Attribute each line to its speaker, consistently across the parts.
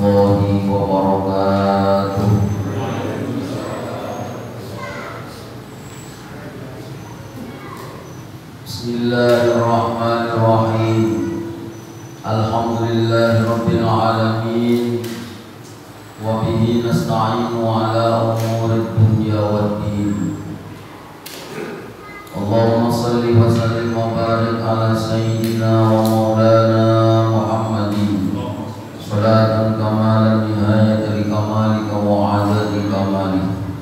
Speaker 1: warahmatullahi wabarakatuh. Bismillahirrahmanirrahim. Alhamdulillahirabbil alamin. Wa bihi nasta'inu ala umurid dunya waddin. Allahumma salli wa sallim wa barik ala sayyidina wa maulana Muhammadin salatan kamalan nihayata li kamalika wa adadi kamalika.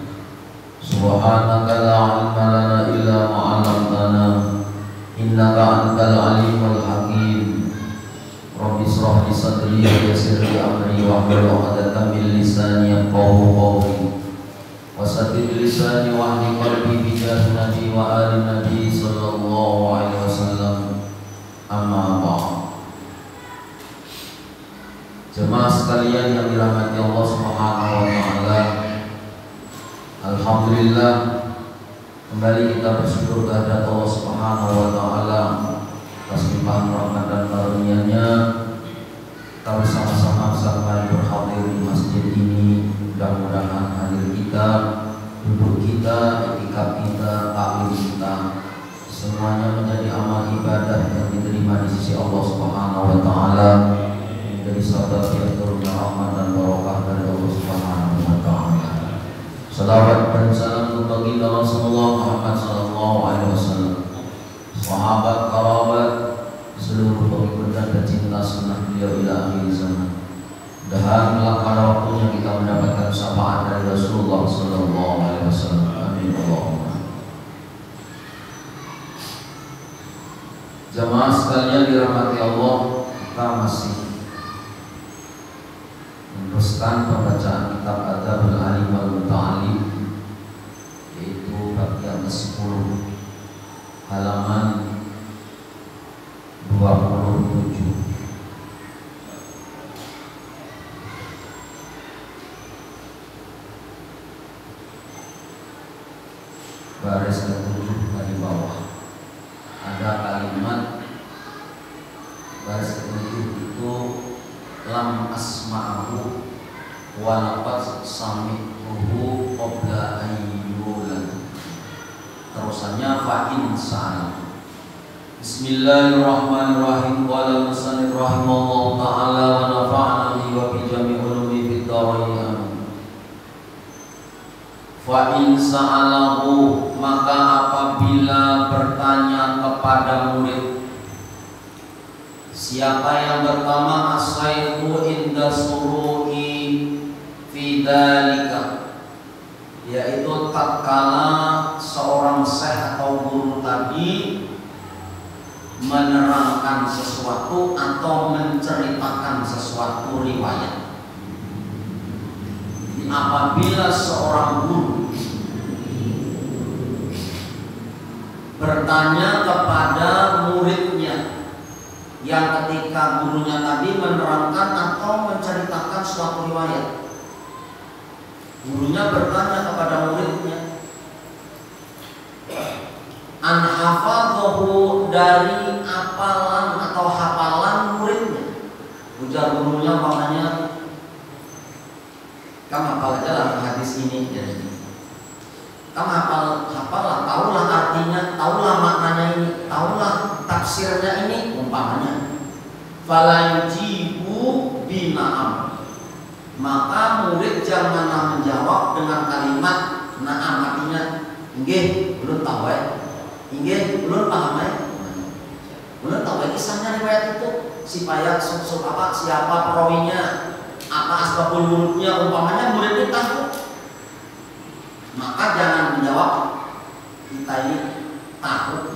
Speaker 1: Subhanaka la ilma lana illa ma 'allamtana innaka antal alimul hakim. Rabbi shrah li sadri wa yassir li amri wahlul 'uqdatam min lisani yafqahu qawli. Wasaddid lisani wahdi qalbi bijahi nabi wa ali nabi sallallahu alaihi wasallam. Amma ba'd. Jemaah sekalian yang dirahmati Allah Subhanahu wa taala, alhamdulillah kembali kita bersyukur kehadirat Allah Subhanahu wa taala atas limpahan rahmat dan karunia-Nya. Kita bersama-sama sampai berhadir di masjid ini. Mudah-mudahan hadir kita, duduk kita, etikaf kita, taklim kita, semuanya menjadi amal ibadah yang diterima di sisi Allah Subhanahu wa taala, menjadi sabda yang turunnya rahmat dan barokah dari Allah Subhanahu wa taala. Salawat dan salam bagi Rasulullah Muhammad sallallahu alaihi wasallam, sahabat, kerabat, seluruh pengikut dan pecinta sunnah beliau ila akhir zaman. Dan pada waktunya kita mendapatkan syafaat dari Rasulullah sallallahu alaihi wasallam. Amin Allahumma. Jamaah sekalian dirahmati Allah, kita masih meneruskan pembacaan kitab Adabul Alim wal Muta'allim, yaitu bab yang ke-10, halaman 27. Baris ke-7 dari bawah ada kalimat baris ke-7 itu lam asma'ahu wa laqad sami'tuhu qabla ayyulad. Terusannya fa'in sa'al. Bismillahirrahmanirrahim. Qala musannif rahimallahu ta'ala wa nafa'ana bihi wa bi jami'i ulumi fid dharain. Fa in sa'alahu, maka apabila bertanya kepada murid. Siapa yang pertama? As-saykhu inda suru'i fi dzalika, yaitu tatkala seorang syekh atau guru tadi menerangkan sesuatu atau menceritakan sesuatu riwayat. Apabila seorang guru bertanya kepada muridnya yang ketika gurunya tadi menerangkan atau menceritakan suatu riwayat, gurunya bertanya kepada muridnya, an hafadhahu, dari apalan atau hafalan muridnya. Ujar gurunya maknanya, kamu hafal aja lah hadis ini, jadi kamu hafal lah, tahulah artinya, tahulah maknanya ini, tahulah tafsirnya ini, umpamanya. Fala yujibu bina'am, maka murid janganlah menjawab dengan kalimat na'am, artinya nggih, belum tahu ya, nggih, belum paham ya, belum tahu ya kisahnya riwayat itu, siapa perawinya, apa asbabul wurudnya, umpamanya murid itu takut, maka jangan menjawab kita ini takut.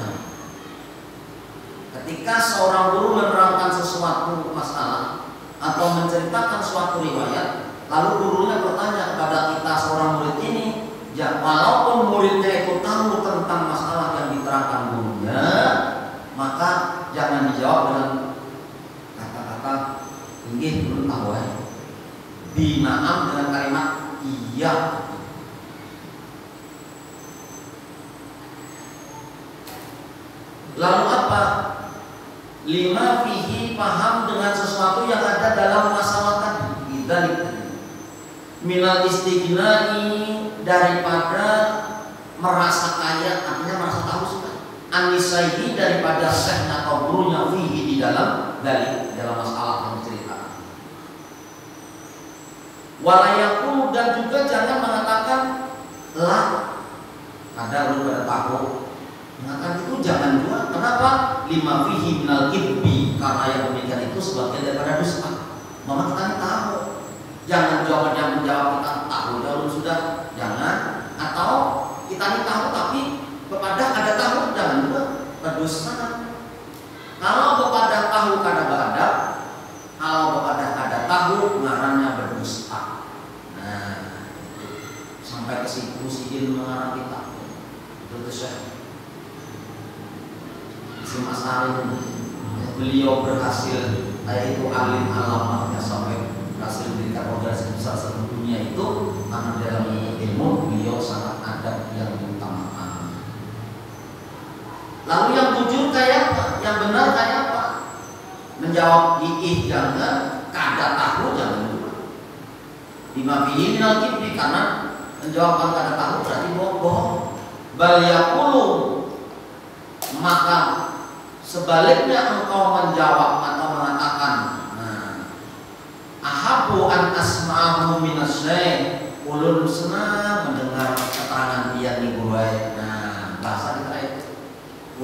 Speaker 1: Ketika seorang guru menerangkan sesuatu masalah atau menceritakan suatu riwayat, lalu gurunya bertanya kepada kita seorang murid ini, ya, walaupun muridnya itu tahu tentang masalah yang diterangkan gurunya, maka jangan dijawab dengan kata-kata nggih, belum tahu ya, bina'am, dengan kalimat iya. Lalu apa? Lima fihi, paham dengan sesuatu yang ada dalam masalah tadi. dzalik. Minal istighnai, daripada merasa kaya, artinya merasa tahu sudah. Anisaihi, daripada syekh atau gurunya fihi, di dalam dzalik, dalam masalah yang diceritakan. Walayakul, dan juga jangan mengatakan lah, ada lu pada tahu. Mengatakan itu jangan juga. Kenapa? Lima fihi minal kibbi, karena yang demikian itu sebagian daripada dusta. Mama kita tahu. Jangan jawabannya menjawab kita tahu dahulu sudah, jangan. Atau kita ini tahu tapi kepada ada tahu, jangan juga berdusta. Kalau kepada tahu kada ada, kalau kepada ada tahu ngarannya berdusta. Nah, sampai ke situ sidin mengarang kita. Itu Syekh Mas Alim, beliau berhasil, yaitu alim alamatnya sampai berhasil mendirikan organisasi besar satu dunia itu karena dalam ilmu beliau sangat adab yang diutamakan. Lalu yang jujur kayak apa? Yang benar kayak apa? Menjawab iih jangan, kada tahu jangan juga. Lima fihi minal kibri, karena menjawab kada tahu berarti bohong. Bal yaqulu, maka sebaliknya engkau menjawab atau mengatakan, ahabu an asma'ahu minasyaih, ulun senang mendengar keterangan dia nih gue. Nah, bahasa kita itu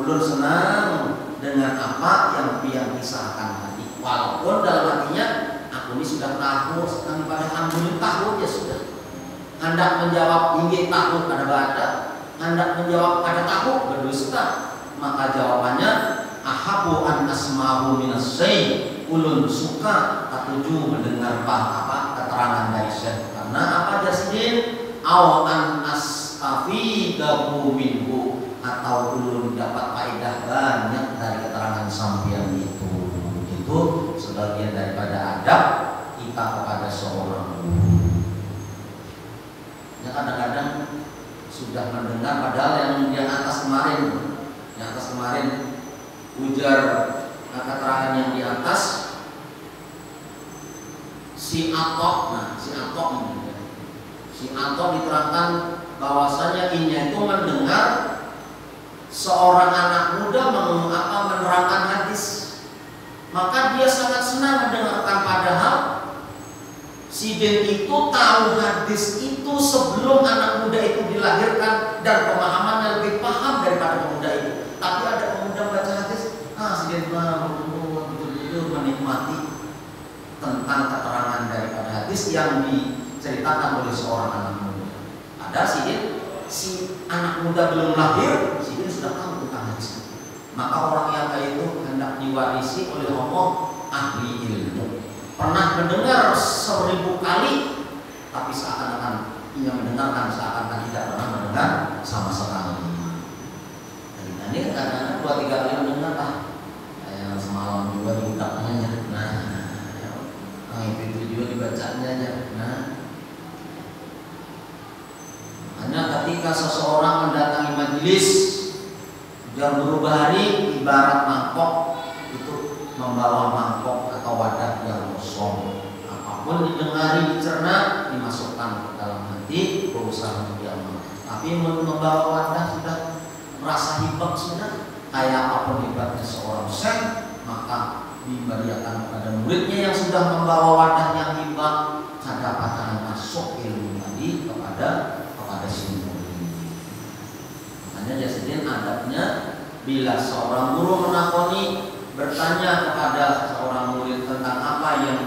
Speaker 1: ulun senang dengan apa yang dia kisahkan tadi, walaupun dalam hatinya aku ini sudah tahu, sedang pada alhamdulillah tahu ya sudah. Hendak menjawab ingin tahu ada baca, hendak menjawab ada tahu berdusta, maka jawabannya ahabu an asma'ahu minasyaih, ulun suka atuju mendengar apa keterangan dari syekh. Karena apa jasidin? Aw an astafidahu minhu, atau ulun dapat faedah banyak dari keterangan sampeyan itu. Itu sebagian daripada adab kita kepada seorang guru. Ya kadang-kadang sudah mendengar padahal yang atas kemarin ujar keterangan yang di atas si Atok diterangkan bahwasanya ini itu mendengar seorang anak muda menerangkan hadis, maka dia sangat senang mendengarkan, padahal si Ben itu tahu hadis itu sebelum anak muda itu dilahirkan dan pemahamannya lebih paham daripada pemuda itu. Tapi ada pemuda baca hadis, si Ben betul-betul menikmati tentang keterangan daripada hadis yang diceritakan oleh seorang anak muda. Ada si anak muda belum lahir, si dia sudah tahu tentang hadis itu. Maka orang yang kayak itu hendak diwarisi oleh Allah ahli ilmu. Pernah mendengar 1000 kali, tapi seakan-akan ia mendengarkan, seakan-akan tidak pernah mendengar sama sekali. Jadi ini kadang-kadang 2-3 kali mendengar lah. Kayak semalam juga diudaknya. Itu juga dibacanya aja. Hanya ketika seseorang mendatangi majelis jam berubah hari, ibarat mangkok itu membawa mangkok atau wadah yang kosong. Apapun didengari, dicerna, dimasukkan ke dalam hati, berusaha untuk diamalkan. Tapi membawa wadah sudah merasa hebat sudah, kayak apapun hebatnya seorang syekh, maka diberikan kepada muridnya yang sudah membawa wadah yang hebat, dapat masuk ilmu tadi kepada si murid. Makanya jasidin adabnya bila seorang guru menakoni, bertanya kepada seorang murid tentang apa yang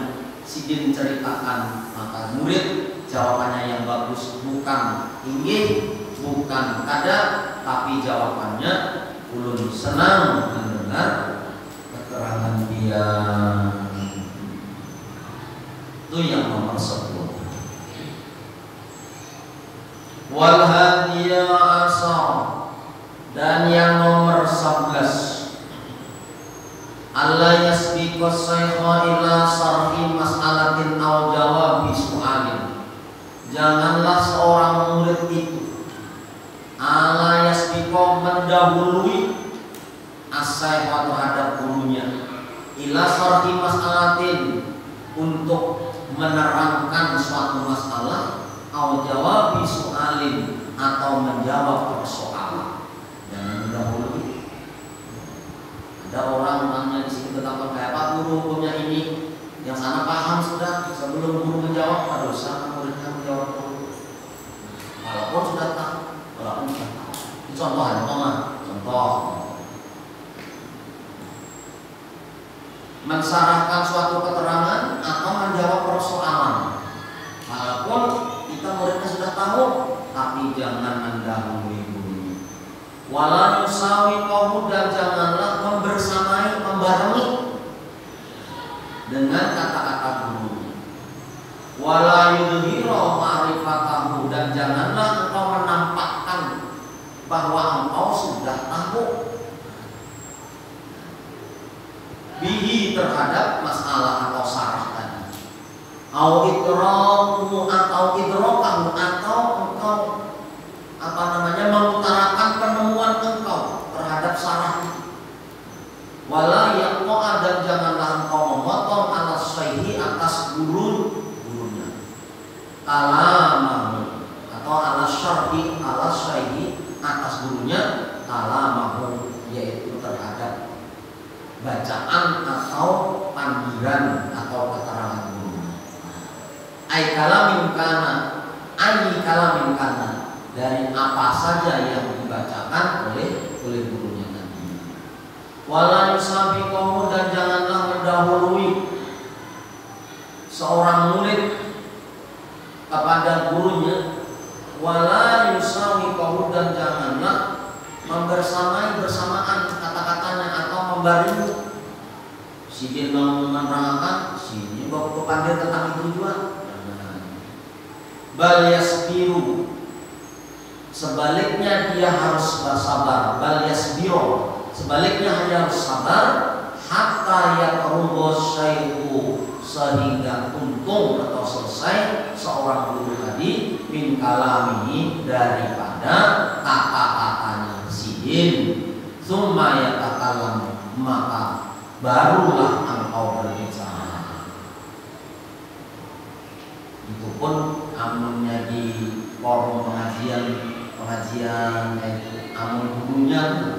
Speaker 1: sidin ceritakan, maka murid jawabannya yang bagus bukan ingin, bukan kada, tapi jawabannya ulun senang mendengar keterangan dia. Itu yang nomor 10. Wal hadiya asar, dan yang nomor 11, alla yasbiqu shaykha ila sarhi mas'alatin aw jawabi su'alin. Janganlah seorang murid itu alla yasbiqu mendahului as-shaykha terhadap gurunya ila sarhi mas'alatin, untuk menerangkan suatu masalah, au jawabi soalin, atau menjawab persoalan. Jangan mendahului. Ada orang nanya di sini tentang kayak apa guru hukumnya ini, yang sana paham sudah, sebelum guru menjawab harus sama muridnya menjawab dulu. Walaupun sudah tahu, Ini contoh ya, contoh. Mensarahkan suatu keterangan atau menjawab persoalan. Walaupun kita muridnya sudah tahu, tapi jangan mendahului gurunya. Wala yusawi qaumu, dan janganlah membarengi dengan kata-kata gurunya. Wala yudhira ma'rifatahu, dan janganlah engkau menampakkan bahwa engkau sudah tahu bihi, terhadap masalah atau syarah tadi. Au idraku, atau idrakahu, atau engkau mengutarakan penemuan engkau terhadap syarah. Wala yaqa'a, dan janganlah engkau memotong ala syaihi, atas gurunya. Kalamahu, atau ala syarhi, ala syaihi, atas gurunya. Kalamahu, yaitu terhadap bacaan atau panggilan atau keterangan guru. Ai kalamin kana, dari apa saja yang dibacakan oleh gurunya tadi. Wala yusabiqahu, dan janganlah mendahului seorang murid kepada gurunya. Wala yusabiqahu, dan janganlah bersamaan kata-katanya atau membarengi. Si dia menerangkan, sini bawa pandir tentang itu juga. Bal yasbiru, sebaliknya dia harus bersabar. Bal yasbiru, sebaliknya dia harus sabar. Hatta yaqrubu syai'u, sehingga untung atau selesai seorang guru tadi min kalamihi, daripada kata-katanya sidin. Tsumma yatakalam, maka barulah engkau berbicara. Itu pun amunnya di forum pengajian amun gurunya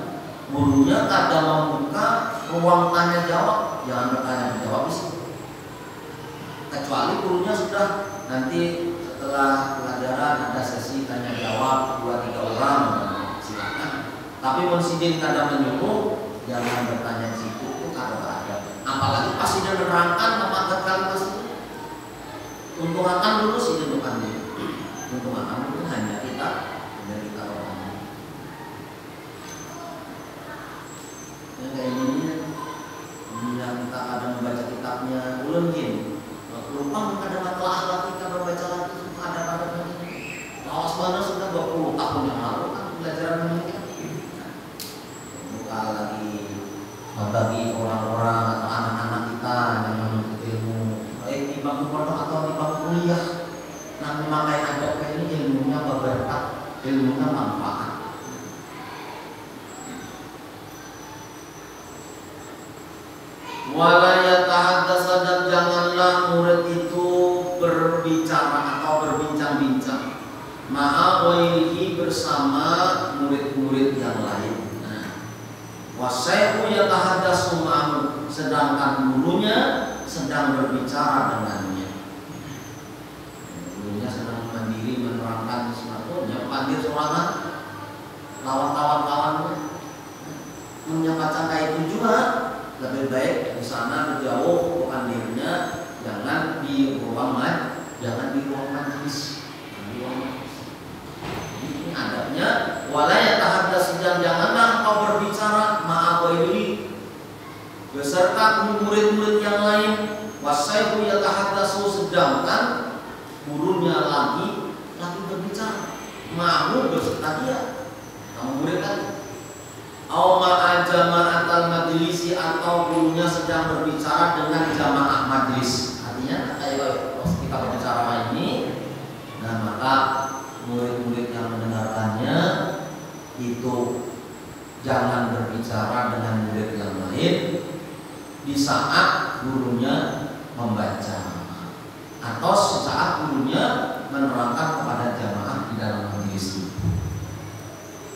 Speaker 1: ada membuka ruang tanya jawab, jangan bertanya jawab sih. Kecuali gurunya sudah nanti setelah pelajaran ada sesi tanya jawab 2-3 orang, silakan. Tapi konsidin kadang menyuruh jangan bertanya di situ, itu kadang ada. Apalagi pasti dia menerangkan apa kalimat itu. Untuk akan dulu sih dia bukan dia. Untuk akan itu hanya kita orang. Yang kayak ini yang kita ada membaca kitabnya ulun gini. Lupa kadang telah kita membaca lagi ada begini. Lawas mana sudah 20 tahun yang lalu kan belajaran ini. Buka lagi bagi orang-orang atau anak-anak kita yang menuntut ilmu, baik di bangku pondok atau di bangku kuliah. Nah, memakai adab ini ilmunya berberkah, ilmunya manfaat. Wala yatahaddatsa, dan janganlah murid itu berbicara atau berbincang-bincang ma'a ghairihi, bersama murid-murid yang lain. Wasyai'u yatahaddatsu ma'ahu, sedangkan gurunya sedang berbicara dengannya. Gurunya sedang mandiri menerangkan sesuatu, dia panggil sorangan lawan kawan-kawannya. Menyampaikan kayak itu juga lebih baik di sana jauh bukan dirinya, jangan di ruang majlis. Ini adabnya. Wala yatahaddatsu, janganlah kau berbicara ma'a ghairihi, beserta murid-murid yang lain. Wasyai'u yatahaddatsu, sedangkan gurunya lagi berbicara ma'ahu, beserta dia. Kamu murid kan? Au ma'a jama'atal majlisi, atau gurunya sedang berbicara dengan jamaah majlis. Artinya kayak kita berbicara ini, nah maka murid-murid yang mendengarkannya itu jangan berbicara dengan murid yang lain di saat gurunya membaca. gurunya menerangkan kepada jamaah di dalam majelis.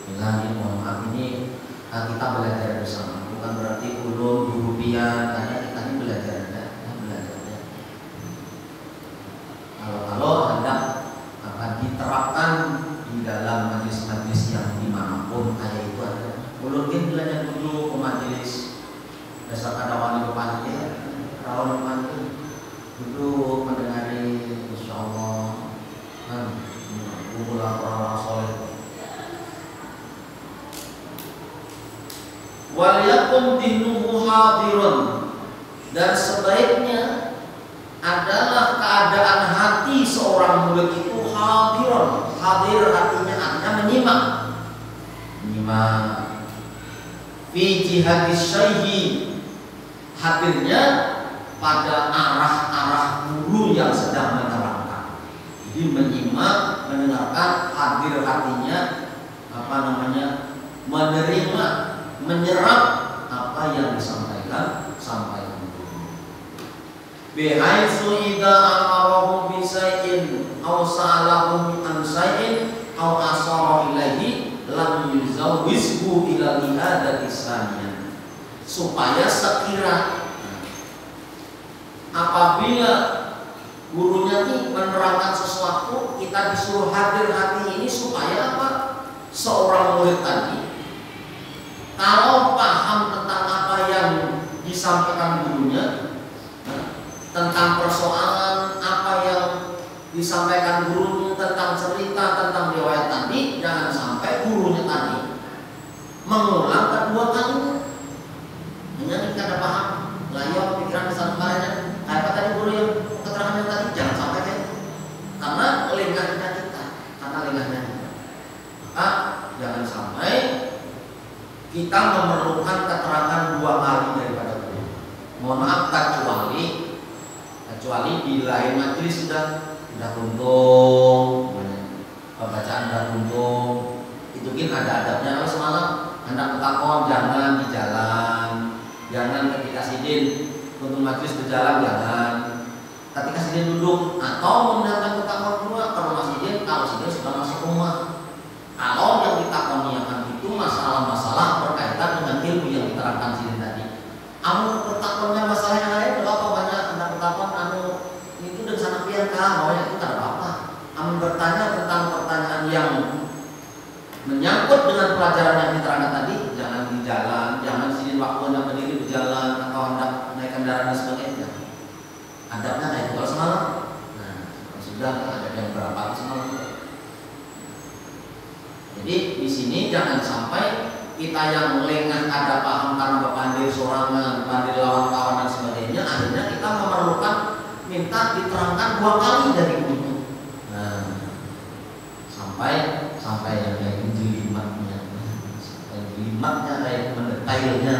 Speaker 1: Bilangin, mohon maaf ini kita belajar bersama, bukan berarti ulun guru pian, karena kita ini belajar ya. Kalau hendak diterapkan di dalam majelis-majelis yang dimanapun kayak itu ada. Ulun kan belajar dulu ke majelis dasar ada wali depannya, rawon depannya duduk mendengari, insya Allah kumpulan orang-orang soleh. Waliyakum dinuhu hadirun, dan sebaiknya adalah keadaan hati seorang murid itu hadirun. Hadir artinya menyimak fi jihadis syaihi, hadirnya pada arah-arah guru yang sedang menerangkan. Jadi menyimak, mendengarkan, hadir artinya menerima, menyerap apa yang disampaikan guru. Bihaitsu idza amarahu bi syai'in aw sa'alahu an syai'in aw asara ilaihi lam yuzawwizhu ila ihadati saniyah, supaya sekira apabila gurunya nih menerangkan sesuatu, kita disuruh hadir hati ini supaya apa? Seorang murid tadi kalau paham tentang apa yang disampaikan gurunya, tentang persoalan apa yang disampaikan gurunya, tentang cerita, tentang riwayat tadi, jangan sampai gurunya tadi mengulang kedua kalinya. Hanya kita ada paham, layak pikiran kesalahan kemarinnya. Kayak apa tadi guru yang keterangannya tadi, jangan sampai kayak itu. Karena lengahnya kita, maka jangan sampai kita memerlukan keterangan dua kali daripada guru. Mohon maaf, kecuali di lain majelis sudah untung, pembacaan sudah untung, itu kan ada adabnya. Kalau semalam hendak bertakon, jangan di jalan, jangan ketika sidin untuk majelis berjalan, jangan ketika sidin duduk, atau mendatang bertakon dua ke rumah sidin kalau sidin sudah masuk rumah. Kalau yang ditakoni akan itu masalah-masalah berkaitan dengan ilmu yang diterangkan sidin tadi. Anu bertakonnya masalah yang lain, berapa banyak hendak bertakon itu dan sana pian maunya itu tidak apa-apa. Amun bertanya tentang pertanyaan yang menyangkut dengan pelajaran yang diterangkan tadi, jangan di jalan, jangan sidin waktu hendak berdiri berjalan atau hendak naik kendaraan dan sebagainya. Adabnya kayak itu kalau semalam. Nah, sudah ada yang berapa semalam. Jadi di sini jangan sampai kita yang lengah ada paham karena berpandir sorangan, pandir lawan kawan dan sebagainya, akhirnya kita memerlukan minta diterangkan dua kali dari gurunya. Nah, sampai yang kayak jelimatnya, kayak mendetailnya.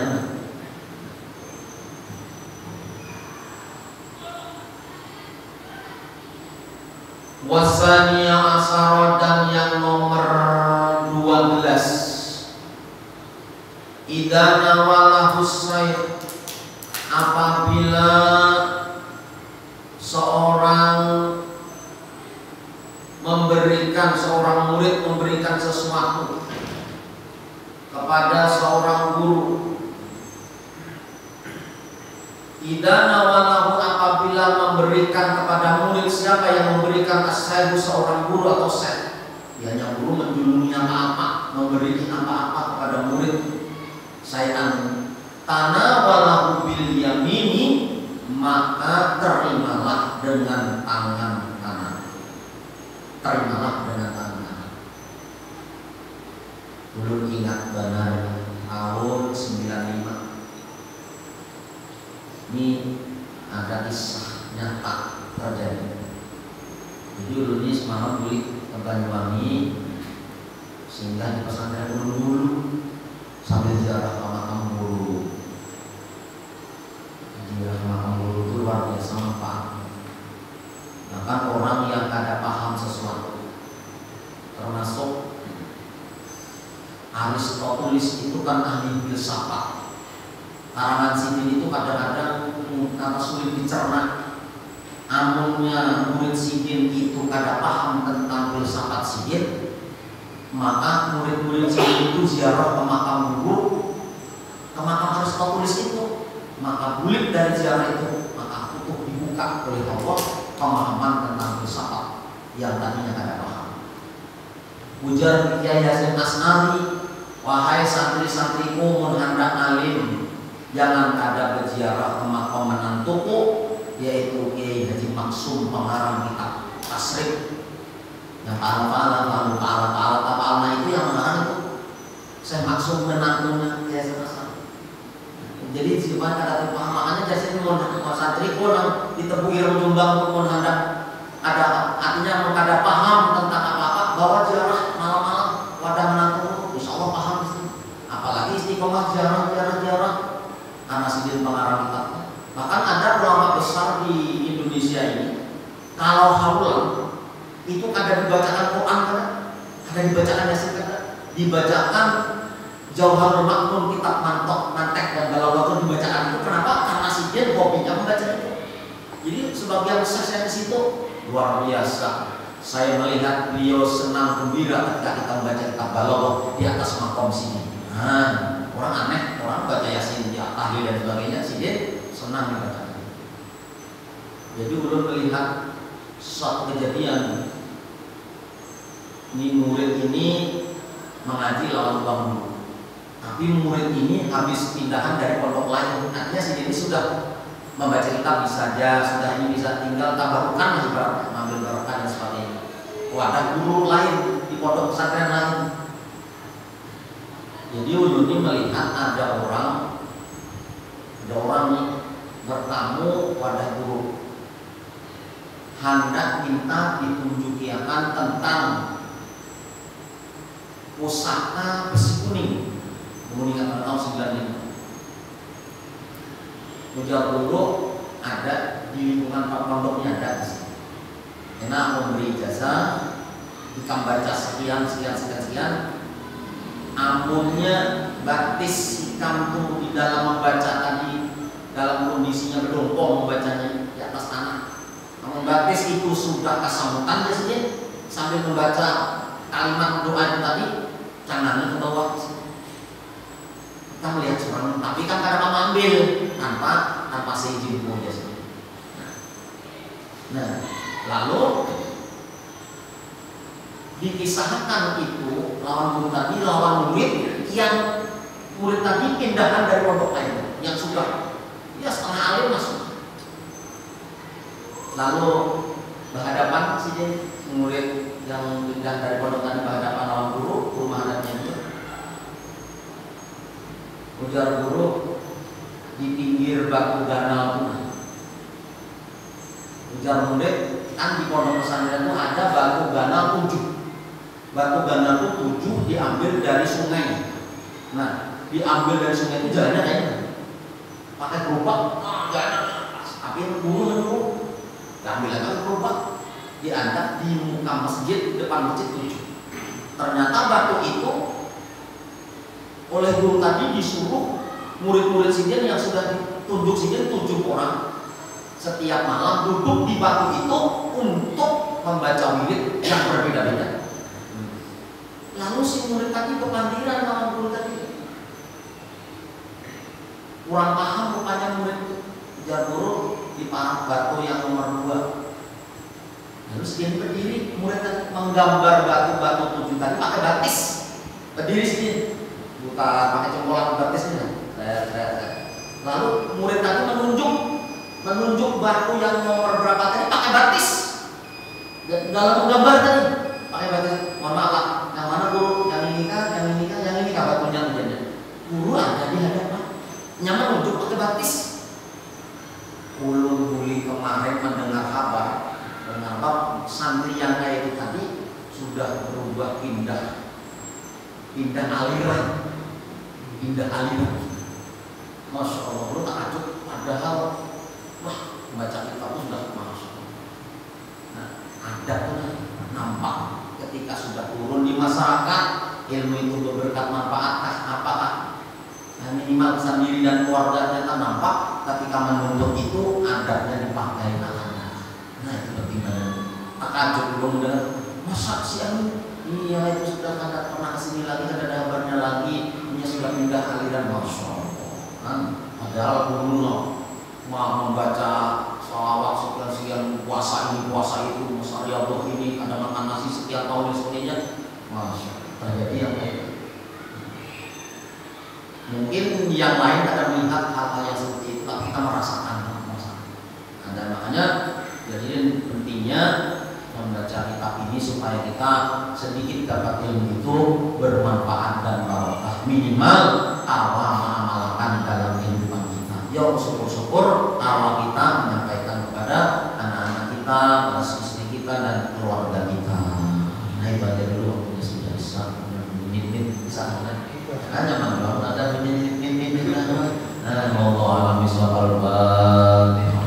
Speaker 1: Wasania asaro, dan yang nomor 12, idza nawalahu syekh, apabila seorang murid memberikan sesuatu kepada seorang guru. Idza nawalahu, apabila memberikan kepada murid. Siapa yang memberikan asyaihu, seorang guru atau syekh? Ianya guru menjulungi apa-apa, memberi apa-apa kepada murid. Syai'an tanawalahu bil yamini, maka terimalah dengan tangan kanan. Dulu ingat benar tahun 95. Ini ada kisah nyata terjadi. Jadi dulu ini semalam beli ke Banyuwangi, sehingga di pesantren dulu sambil ziarah ke makam guru. Ziarah makam guru itu luar biasa manfaat. Bahkan orang yang ada paham sesuatu, termasuk Aristoteles itu kan ahli filsafat. Karangan Sidin itu kadang-kadang kata sulit dicerna. amunnya murid sidin itu kada paham tentang filsafat sidin, maka murid-murid sidin itu ziarah ke makam guru, ke makam Aristoteles itu, maka bulik dari ziarah itu, maka untuk dibuka oleh Allah pemahaman tentang filsafat yang tadinya kada paham. Ujar Kiai Hasyim As'ari, wahai santri-santriku mun hendak alim, jangan kada berziarah ke makam menantuku, yaitu Kiai Haji Maksum pengarang kitab Tasrif yang pahala itu yang mengarang itu saya Maksum menantunya Kiai Haji Maksum. Jadi siapa kada paham, makanya jadi mun santri pun ditebuhi irung Jombang pun hendak ada artinya mun kada paham tentang apa-apa, bawa ziarah malam-malam wadah menantu, insyaallah paham sih. Apalagi istiqomah ziarah karena sidin pengarang kitab. Bahkan ada ulama besar di Indonesia ini, kalau haulan itu kada dibacakan Quran, kada dibacakan Yasin, kada dibacakan Jauharul Maknun, kitab mantek dan Galawatun dibacakan itu. Kenapa? Karena sidin hobinya membaca itu. Jadi sebagian besar saya di situ luar biasa. Saya melihat beliau senang gembira ketika kita membaca kitab Balaghah di atas makom sini. Nah, orang aneh, orang baca Yasin, ya tahlil dan sebagainya, sidin senang dibaca. Jadi ulun melihat suatu kejadian, ini murid ini mengaji lawan tukang guru, tapi murid ini habis pindahan dari pondok lain, artinya sidin ini sudah membaca kitab saja, sudah ini bisa tinggal tabarukan masih berapa, mengambil barokah dan sebagainya. Ada guru lain di pondok pesantren lain. Jadi ulun ini melihat ada orang bertamu pada guru, hendak minta ditunjukiakan tentang pusaka besi kuning mengingat tahun 95. Ujar guru ada di lingkungan pondoknya ada di sini. Enak memberi jasa, jika baca sekian, amunnya batis sikam tuh di dalam membaca tadi dalam kondisinya berdompong membacanya di atas tanah. Namun batis itu sudah kesamutan biasanya sambil membaca kalimat doa itu tadi, canangnya ke bawah. Kita melihat seorang, tapi kan kadang mengambil tanpa seizin pun biasanya. Nah, lalu dikisahkan itu lawan murid tadi, lawan murid yang murid tadi pindahan dari pondok lain yang sudah ya setengah alim masuk. Lalu berhadapan sih murid yang pindah dari pondok tadi berhadapan lawan guru menghadapnya itu. Ujar guru di pinggir batu ganal itu. Ujar murid, kan di pondok pesantren itu ada batu ganal 7. Batu ganal itu 7 diambil dari sungai. Nah, diambil dari sungai itu jalannya kayaknya pakai gerobak, jalan tapi buru diambil lagi gerobak, diangkat di muka masjid, depan masjid 7. Ternyata batu itu oleh guru tadi disuruh murid-murid sidin yang sudah ditunjuk sidin 7 orang setiap malam duduk di batu itu untuk membaca wirid yang berbeda-beda. Lalu si murid tadi kebantiran sama guru tadi, kurang paham rupanya murid itu. Ujar guru di parak batu yang nomor 2. Lalu sedih berdiri, murid tadi menggambar batu-batu 7 tadi pakai batis, berdiri sedih, bukan pakai congkolan batisnya. Lalu murid tadi menunjuk batu yang nomor berapa tadi pakai batis. Dalam menggambar tadi pakai batis. Mohon maaf, yang mana guru? Yang ini kah batunya tujuannya? Guru ada di hadapan, nyaman menunjuk pakai batis. Ulun buli kemarin mendengar kabar santri yang kayak itu tadi sudah berubah pindah aliran. Masya Allah, lu takjub padahal wah membaca kitab itu sudah masuk. Nah, ada tuh nampak ketika sudah turun di masyarakat, ilmu itu berberkat manfaatkah apakah? Nah, minimal sendiri dan keluarganya tak nampak ketika menuntut itu adabnya dipakai tangannya. Nah itu pentingnya. Takajub belum dengan masa sih anu? Iya itu sudah kada pernah kesini lagi, kada ada kabarnya lagi. Ini sudah pindah aliran, masya Allah. Kan? Padahal dulu mau membaca sholawat sekian puasa ini puasa itu, masya Allah ini ada makan nasi setiap tahun dan sebagainya. Masya terjadi yang kayak mungkin yang lain ada melihat hal-hal yang seperti itu, tapi kita merasakan. Dan makanya jadi pentingnya membaca kitab ini supaya kita sedikit dapat ilmu itu bermanfaat dan barokah, minimal awal mengamalkan dalam kehidupan kita. Yuk syukur-syukur awal kita menyampaikan kepada anak-anak kita, para istri kita dan keluarga kita. Nah itu aja dulu waktunya sudah bisa menit-menit bisa kan zaman dulu ada menit-menit nah Allah alam bisawab al-fatihah.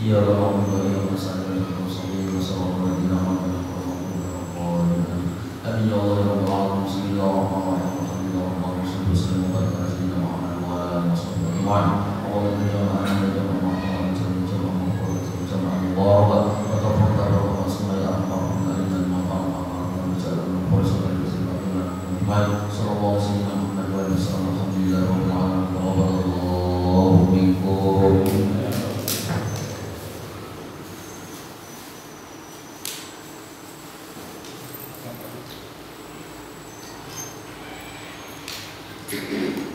Speaker 1: Ya Allah,
Speaker 2: Thank you.